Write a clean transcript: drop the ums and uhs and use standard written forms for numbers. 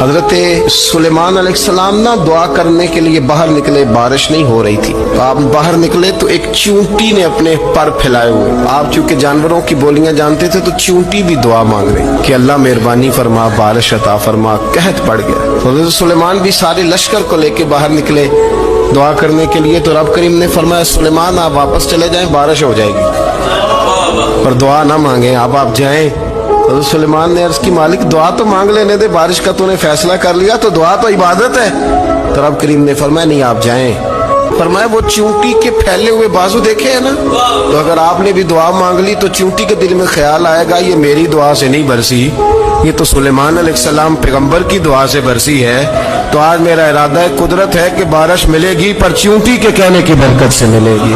حضرت سلیمان علیہ السلام نا دعا کرنے کے لیے باہر نکلے، بارش نہیں ہو رہی تھی، آپ باہر نکلے تو ایک چونٹی نے اپنے پر پھیلائے ہوئے، آپ چونکہ جانوروں کی بولیاں جانتے تھے تو چونٹی بھی دعا مانگ رہی کہ اللہ مہربانی فرما، بارش عطا فرما، قحط پڑ گیا۔ حضرت سلیمان بھی سارے لشکر کو لے کے باہر نکلے دعا کرنے کے لیے، تو رب کریم نے فرمایا سلیمان آپ واپس چلے جائیں، بارش ہو جائے گی، پر دعا نہ مانگیں، اب آپ جائیں۔ حضرت سلیمان نے عرض کی مالک دعا تو مانگ لینے دے، بارش کا تو نے فیصلہ کر لیا، تو دعا تو عبادت ہے۔ تو رب کریم نے فرمایا نہیں آپ جائیں۔ فرمایا وہ چونٹی کے پھیلے ہوئے بازو دیکھے ہیں نا، تو اگر آپ نے بھی دعا مانگ لی تو چونٹی کے دل میں خیال آئے گا یہ میری دعا سے نہیں برسی، یہ تو سلیمان علیہ السلام پیغمبر کی دعا سے برسی ہے، تو آج میرا ارادہ ہے، قدرت ہے کہ بارش ملے گی، پر چونٹی کے کہنے کی برکت سے ملے گی۔